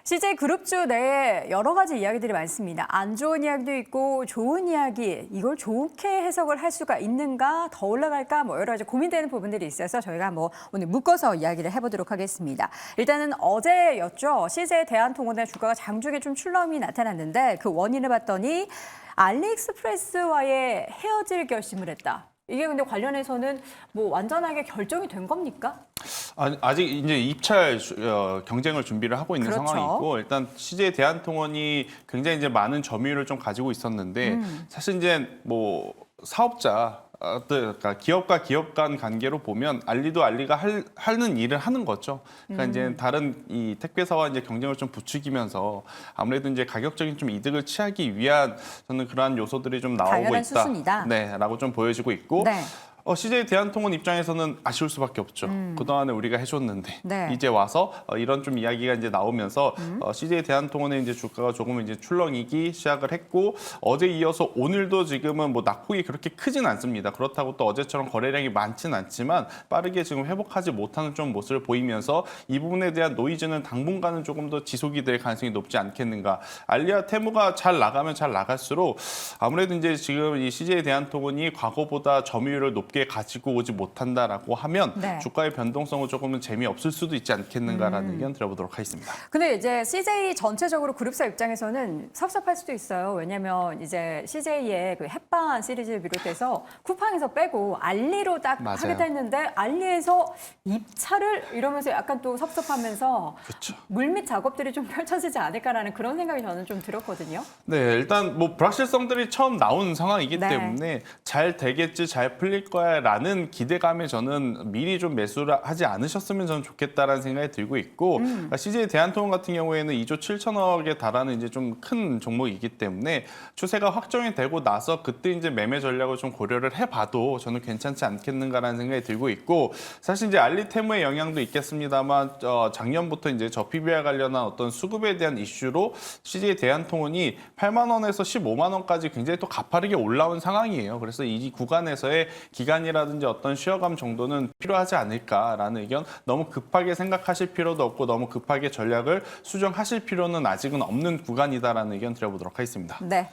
CJ 그룹주 내에 여러 가지 이야기들이 많습니다. 안 좋은 이야기도 있고 좋은 이야기, 이걸 좋게 해석을 할 수가 있는가, 더 올라갈까, 뭐 여러 가지 고민되는 부분들이 있어서 저희가 오늘 묶어서 이야기를 해보도록 하겠습니다. 일단은 어제였죠. CJ 대한통운의 주가가 장중에 좀 출렁임이 나타났는데 그 원인을 봤더니 알리익스프레스와의 헤어질 결심을 했다. 이게 근데 관련해서는 뭐 완전하게 결정이 된 겁니까? 아직 이제 입찰 경쟁을 준비를 하고 있는 그렇죠. 상황이고, 일단 CJ 대한통운이 굉장히 이제 많은 점유율을 좀 가지고 있었는데 사실 이제 뭐 사업자 그러니까 기업과 기업 간 관계로 보면 알리가 하는 일을 하는 거죠. 그러니까 이제 다른 이 택배사와 이제 경쟁을 좀 부추기면서 아무래도 이제 가격적인 좀 이득을 취하기 위한 저는 그러한 요소들이 좀 나오고 당연한 있다. 수순이다. 네라고 좀 보여지고 있고. 네. CJ 대한통운 입장에서는 아쉬울 수밖에 없죠. 그동안에 우리가 해줬는데 네. 이제 와서 이런 좀 이야기가 이제 나오면서 CJ 대한통운의 이제 주가가 조금 이제 출렁이기 시작을 했고, 어제 이어서 오늘도 지금은 뭐 낙폭이 그렇게 크진 않습니다. 그렇다고 또 어제처럼 거래량이 많지는 않지만 빠르게 지금 회복하지 못하는 좀 모습을 보이면서 이 부분에 대한 노이즈는 당분간은 조금 더 지속이 될 가능성이 높지 않겠는가. 알리와 테무가 잘 나가면 잘 나갈수록 아무래도 이제 지금 이 CJ 대한통운이 과거보다 점유율을 높게 가지고 오지 못한다라고 하면 네. 주가의 변동성은 조금은 재미없을 수도 있지 않겠는가라는 의견 들어보도록 하겠습니다. 근데 이제 CJ 전체적으로 그룹사 입장에서는 섭섭할 수도 있어요. 왜냐하면 이제 CJ의 그 햇반 시리즈를 비롯해서 쿠팡에서 빼고 알리로 딱 맞아요. 하겠다 했는데 알리에서 입찰을 이러면서 약간 또 섭섭하면서 그렇죠. 물밑 작업들이 좀 펼쳐지지 않을까라는 그런 생각이 저는 좀 들었거든요. 네, 일단 뭐 불확실성들이 처음 나온 상황이기 네. 때문에 잘 되겠지, 잘 풀릴 거야라는 기대감에 저는 미리 좀 매수를 하지 않으셨으면 저는 좋겠다라는 생각이 들고 있고, CJ 대한통운 같은 경우에는 2조 7천억에 달하는 이제 좀 큰 종목이기 때문에 추세가 확정이 되고 나서 그때 이제 매매 전략을 좀 고려를 해봐도 저는 괜찮지 않겠는가라는 생각이 들고 있고, 사실 이제 알리테무의 영향도 있겠습니다만 작년부터 이제 저PBR 관련한 어떤 수급에 대한 이슈로 CJ 대한통운이 8만 원에서 15만 원까지 굉장히 또 가파르게 올라온 상황이에요. 그래서 이 구간에서의 기간이라든지 어떤 쉬어감 정도는 필요하지 않을까라는 의견. 너무 급하게 생각하실 필요도 없고 너무 급하게 전략을 수정하실 필요는 아직은 없는 구간이다라는 의견 드려보도록 하겠습니다. 네,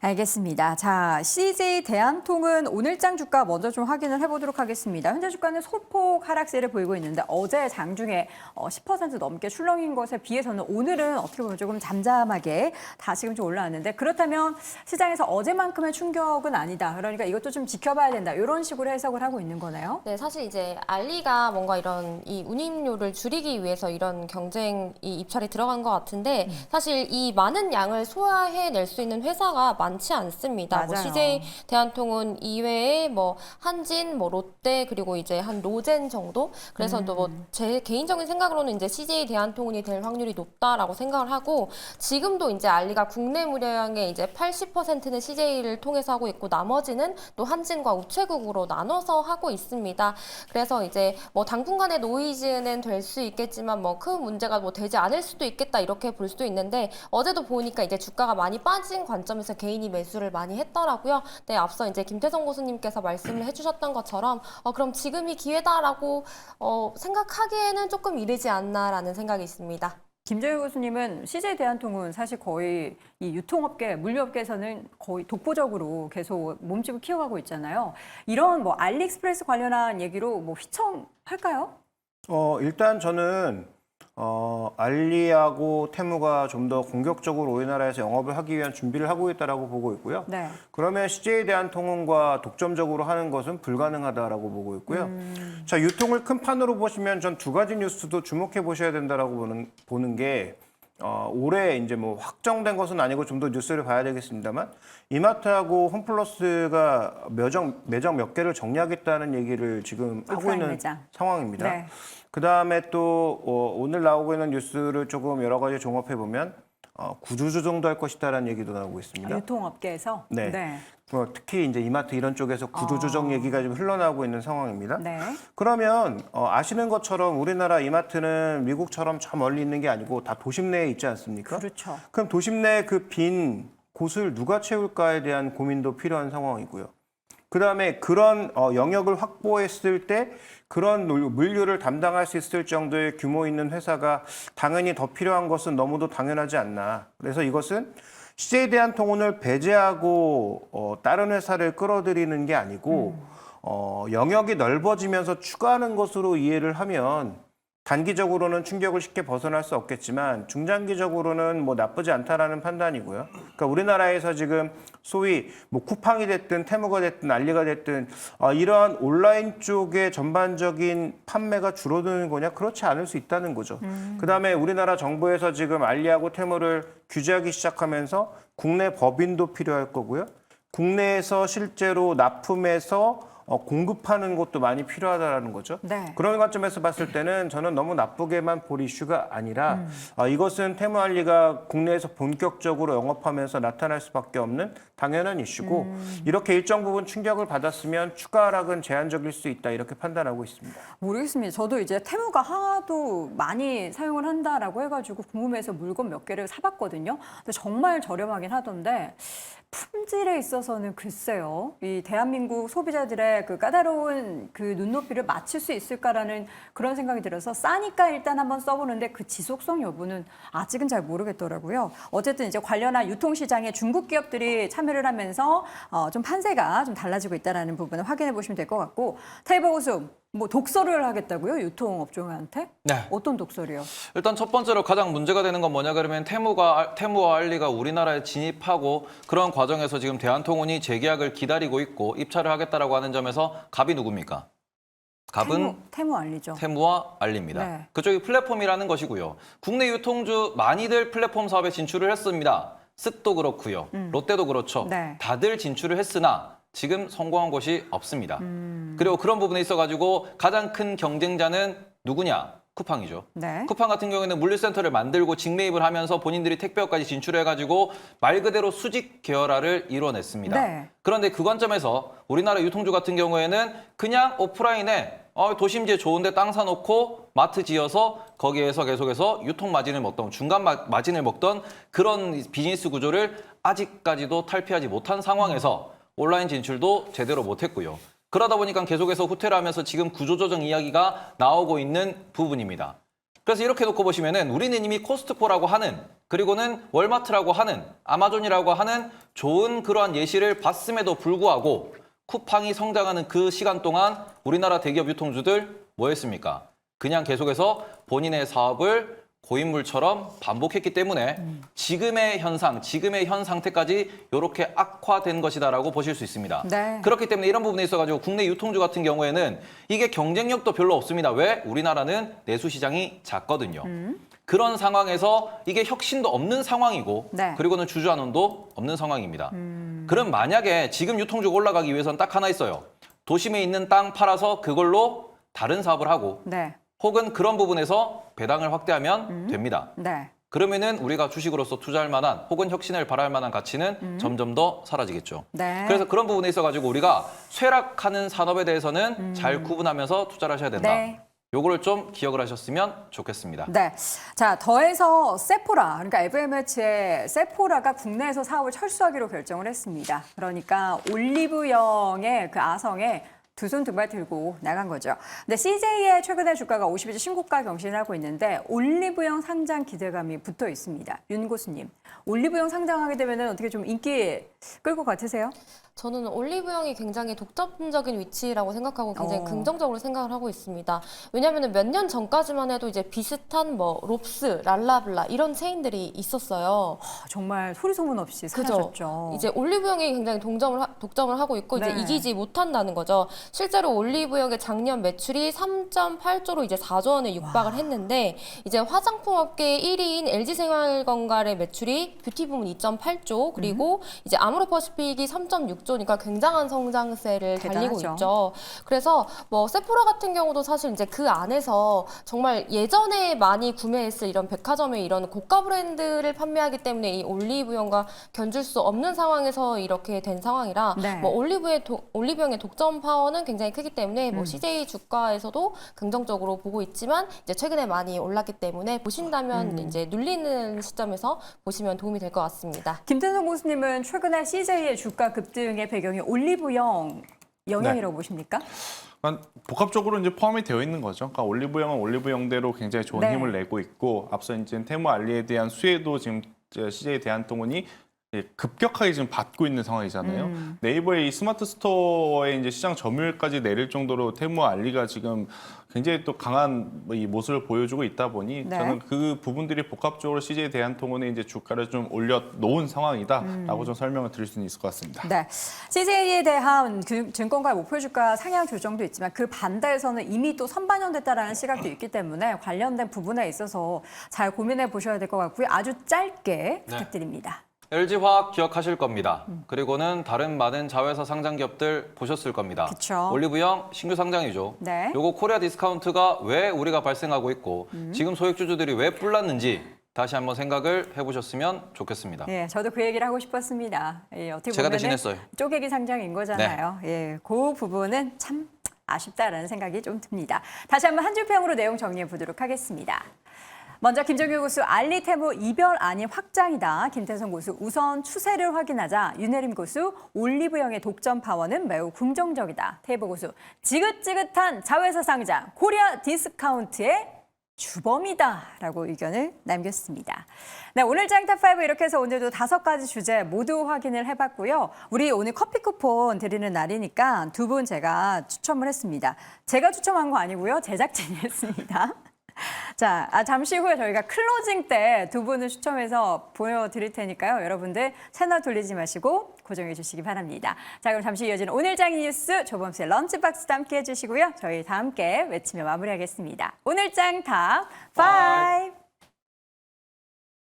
알겠습니다. 자, CJ 대한통운 오늘장 주가 먼저 좀 확인을 해보도록 하겠습니다. 현재 주가는 소폭 하락세를 보이고 있는데 어제 장중에 10% 넘게 출렁인 것에 비해서는 오늘은 어떻게 보면 조금 잠잠하게 다시금 좀 올라왔는데, 그렇다면 시장에서 어제만큼의 충격은 아니다. 그러니까 이것도 좀 지켜봐야 된다. 이런 식으로 해석을 하고 있는 거네요. 네, 사실 이제 알리가 뭔가 이런 이 운임료를 줄이기 위해서 이런 경쟁 이 입찰이 들어간 것 같은데, 사실 이 많은 양을 소화해낼 수 있는 회사가 많지 않습니다. 맞아요. 뭐 CJ 대한통운 이외에 뭐 한진, 뭐 롯데, 그리고 이제 한 로젠 정도. 그래서 또 뭐 제 개인적인 생각으로는 이제 CJ 대한통운이 될 확률이 높다라고 생각을 하고, 지금도 이제 알리가 국내 물량의 이제 80%는 CJ를 통해서 하고 있고 나머지는 또 한진과 우체국으로 나눠서 하고 있습니다. 그래서 이제 뭐 당분간의 노이즈는 될 수 있겠지만 뭐 큰 문제가 뭐 되지 않을 수도 있겠다 이렇게 볼 수도 있는데, 어제도 보니까 이제 주가가 많이 빠진 관점에서 개인이 매수를 많이 했더라고요. 네, 앞서 이제 김태성 교수님께서 말씀을 해주셨던 것처럼 그럼 지금이 기회다라고 생각하기에는 조금 이르지 않나라는 생각이 있습니다. 김정일 교수님은 CJ 대한통운 사실 거의 이 유통업계, 물류업계에서는 거의 독보적으로 계속 몸집을 키워가고 있잖아요. 이런 뭐 알리익스프레스 관련한 얘기로 뭐 휘청할까요? 일단 저는 알리하고 테무가 좀 더 공격적으로 우리나라에서 영업을 하기 위한 준비를 하고 있다라고 보고 있고요. 네. 그러면 CJ 대한통운과 독점적으로 하는 것은 불가능하다라고 보고 있고요. 자, 유통을 큰 판으로 보시면 전 두 가지 뉴스도 주목해 보셔야 된다라고 보는 게, 올해 이제 뭐 확정된 것은 아니고 좀 더 뉴스를 봐야 되겠습니다만, 이마트하고 홈플러스가 매장 몇 개를 정리하겠다는 얘기를 지금 하고 오프라인 있는 매장. 상황입니다. 네. 그다음에 또 오늘 나오고 있는 뉴스를 조금 여러 가지 종합해 보면 구조조 정도 할 것이다라는 얘기도 나오고 있습니다. 유통업계에서? 네. 특히 이제 이마트 이런 쪽에서 구조조정 얘기가 좀 흘러나오고 있는 상황입니다. 네. 그러면 아시는 것처럼 우리나라 이마트는 미국처럼 저 멀리 있는 게 아니고 다 도심 내에 있지 않습니까? 그렇죠. 그럼 도심 내 그 빈 곳을 누가 채울까에 대한 고민도 필요한 상황이고요. 그다음에 그런 영역을 확보했을 때 그런 물류를 담당할 수 있을 정도의 규모 있는 회사가 당연히 더 필요한 것은 너무도 당연하지 않나. 그래서 이것은 CJ 대한통운을 배제하고 다른 회사를 끌어들이는 게 아니고 영역이 넓어지면서 추가하는 것으로 이해를 하면 단기적으로는 충격을 쉽게 벗어날 수 없겠지만 중장기적으로는 뭐 나쁘지 않다라는 판단이고요. 그러니까 우리나라에서 지금 소위 뭐 쿠팡이 됐든 테무가 됐든 알리가 됐든 이러한 온라인 쪽의 전반적인 판매가 줄어드는 거냐? 그렇지 않을 수 있다는 거죠. 그다음에 우리나라 정부에서 지금 알리하고 테무를 규제하기 시작하면서 국내 법인도 필요할 거고요. 국내에서 실제로 납품해서 공급하는 것도 많이 필요하다는 거죠. 네. 그런 관점에서 봤을 때는 저는 너무 나쁘게만 볼 이슈가 아니라 이것은 테무알리가 국내에서 본격적으로 영업하면서 나타날 수밖에 없는 당연한 이슈고 이렇게 일정 부분 충격을 받았으면 추가 하락은 제한적일 수 있다 이렇게 판단하고 있습니다. 모르겠습니다. 저도 이제 테무가 하도 많이 사용을 한다라고 해가지고 궁금해서 물건 몇 개를 사봤거든요. 근데 정말 저렴하긴 하던데 품질에 있어서는 글쎄요. 이 대한민국 소비자들의 그 까다로운 그 눈높이를 맞출 수 있을까라는 그런 생각이 들어서 싸니까 일단 한번 써보는데 그 지속성 여부는 아직은 잘 모르겠더라고요. 어쨌든 이제 관련한 유통시장에 중국 기업들이 참여를 하면서 좀 판세가 좀 달라지고 있다는 부분을 확인해 보시면 될 것 같고 테이블 고수 뭐 독서를 하겠다고요? 유통업종한테? 네. 어떤 독서를요? 일단 첫 번째로 가장 문제가 되는 건 뭐냐 그러면 테무와 알리가 우리나라에 진입하고 그런 과정에서 지금 대한통운이 재계약을 기다리고 있고 입찰을 하겠다라고 하는 점에서 갑이 누굽니까? 갑은 테무 알리죠. 테무와 알리입니다. 네. 그쪽이 플랫폼이라는 것이고요. 국내 유통주 많이들 플랫폼 사업에 진출을 했습니다. 쓱도 그렇고요. 롯데도 그렇죠. 네. 다들 진출을 했으나 지금 성공한 곳이 없습니다. 그리고 그런 부분에 있어가지고 가장 큰 경쟁자는 누구냐? 쿠팡이죠. 네. 쿠팡 같은 경우에는 물류센터를 만들고 직매입을 하면서 본인들이 택배업까지 진출해가지고 말 그대로 수직 계열화를 이뤄냈습니다. 네. 그런데 그 관점에서 우리나라 유통주 같은 경우에는 그냥 오프라인에 도심지에 좋은데 땅 사놓고 마트 지어서 거기에서 계속해서 유통 마진을 먹던 중간 마진을 먹던 그런 비즈니스 구조를 아직까지도 탈피하지 못한 상황에서 온라인 진출도 제대로 못했고요. 그러다 보니까 계속해서 후퇴를 하면서 지금 구조조정 이야기가 나오고 있는 부분입니다. 그래서 이렇게 놓고 보시면은 우리는 이미 코스트코라고 하는 그리고는 월마트라고 하는 아마존이라고 하는 좋은 그러한 예시를 봤음에도 불구하고 쿠팡이 성장하는 그 시간 동안 우리나라 대기업 유통주들 뭐 했습니까? 그냥 계속해서 본인의 사업을 고인물처럼 반복했기 때문에 지금의 현 상태까지 이렇게 악화된 것이다라고 보실 수 있습니다. 네. 그렇기 때문에 이런 부분에 있어가지고 국내 유통주 같은 경우에는 이게 경쟁력도 별로 없습니다. 왜? 우리나라는 내수 시장이 작거든요. 그런 상황에서 이게 혁신도 없는 상황이고 네. 그리고는 주주환원도 없는 상황입니다. 그럼 만약에 지금 유통주가 올라가기 위해서는 딱 하나 있어요. 도심에 있는 땅 팔아서 그걸로 다른 사업을 하고 네. 혹은 그런 부분에서 배당을 확대하면 됩니다. 네. 그러면은 우리가 주식으로서 투자할 만한 혹은 혁신을 바랄 만한 가치는 점점 더 사라지겠죠. 네. 그래서 그런 부분에 있어가지고 우리가 쇠락하는 산업에 대해서는 잘 구분하면서 투자를 하셔야 된다. 네. 요거를 좀 기억을 하셨으면 좋겠습니다. 네. 자, 더해서 세포라, 그러니까 LVMH의 세포라가 국내에서 사업을 철수하기로 결정을 했습니다. 그러니까 올리브영의 그 아성에 두 손 두 발 들고 나간 거죠. 근데 CJ의 최근에 주가가 50일째 신고가 경신을 하고 있는데 올리브영 상장 기대감이 붙어 있습니다. 윤 고수님, 올리브영 상장하게 되면 어떻게 좀 인기 끌 것 같으세요? 저는 올리브영이 굉장히 독점적인 위치라고 생각하고 굉장히 긍정적으로 생각을 하고 있습니다. 왜냐하면 몇 년 전까지만 해도 이제 비슷한 뭐 롭스, 랄라블라 이런 체인들이 있었어요. 정말 소리 소문 없이 그죠. 사라졌죠. 이제 올리브영이 굉장히 독점을 하고 있고 네. 이제 이기지 못한다는 거죠. 실제로 올리브영의 작년 매출이 3.8조로 이제 4조 원에 육박을 했는데 이제 화장품 업계 1위인 LG생활건강의 매출이 뷰티 부문 2.8조 그리고 이제 아모레퍼시픽이 3.6조니까 굉장한 성장세를 달리고 대단하죠. 있죠. 그래서 뭐 세포라 같은 경우도 사실 이제 그 안에서 정말 예전에 많이 구매했을 이런 백화점의 이런 고가 브랜드를 판매하기 때문에 이 올리브영과 견줄 수 없는 상황에서 이렇게 된 상황이라 네. 뭐 올리브영의 독점 파워는 굉장히 크기 때문에 뭐 CJ 주가에서도 긍정적으로 보고 있지만 이제 최근에 많이 올랐기 때문에 보신다면 이제 눌리는 시점에서 보시면 도움이 될 것 같습니다. 김태성 교수님은 최근에 CJ의 주가 급등의 배경이 올리브영 영향이라고 보십니까? 그러니까 복합적으로 이제 포함이 되어 있는 거죠. 그러니까 올리브영은 올리브영대로 굉장히 좋은 네. 힘을 내고 있고 앞서 이제 테무 알리에 대한 수혜도 지금 CJ 대한통운이 급격하게 지금 받고 있는 상황이잖아요. 네이버의 이 스마트 스토어의 이제 시장 점유율까지 내릴 정도로 테무 알리가 지금 굉장히 또 강한 이 모습을 보여주고 있다 보니 네. 저는 그 부분들이 복합적으로 CJ 대한통운의 이제 주가를 좀 올려 놓은 상황이다라고 좀 설명을 드릴 수는 있을 것 같습니다. 네, CJ에 대한 증권가의 목표 주가 상향 조정도 있지만 그 반대에서는 이미 또 선반영됐다라는 시각도 있기 때문에 관련된 부분에 있어서 잘 고민해 보셔야 될 것 같고요. 아주 짧게 부탁드립니다. LG화학 기억하실 겁니다. 그리고는 다른 많은 자회사 상장 기업들 보셨을 겁니다. 그쵸. 올리브영 신규 상장이죠. 네. 요거 코리아 디스카운트가 왜 우리가 발생하고 있고 지금 소액주주들이 왜 뿔났는지 다시 한번 생각을 해보셨으면 좋겠습니다. 예, 저도 그 얘기를 하고 싶었습니다. 예, 어떻게 제가 보면은 대신했어요. 쪼개기 상장인 거잖아요. 예, 그 부분은 참 아쉽다라는 생각이 좀 듭니다. 다시 한번 한 줄 평으로 내용 정리해 보도록 하겠습니다. 먼저 김정규 고수 알리테무 이별 아닌 확장이다. 김태성 고수 우선 추세를 확인하자. 윤혜림 고수 올리브영의 독점 파워는 매우 긍정적이다. 테이버 고수 지긋지긋한 자회사 상장 코리아 디스카운트의 주범이다라고 의견을 남겼습니다. 네, 오늘 짱탑5 이렇게 해서 오늘도 5가지 주제 모두 확인을 해봤고요. 우리 오늘 커피 쿠폰 드리는 날이니까 두 분 제가 추첨을 했습니다. 제가 추첨한 거 아니고요. 제작진이 했습니다. 자, 잠시 후에 저희가 클로징 때 두 분을 추첨해서 보여드릴 테니까요. 여러분들 채널 돌리지 마시고 고정해 주시기 바랍니다. 자, 그럼 잠시 이어지는 오늘 짱 뉴스 조범수의 런치박스도 함께 해주시고요. 저희 다 함께 외치며 마무리하겠습니다. 오늘 짱 탑 5.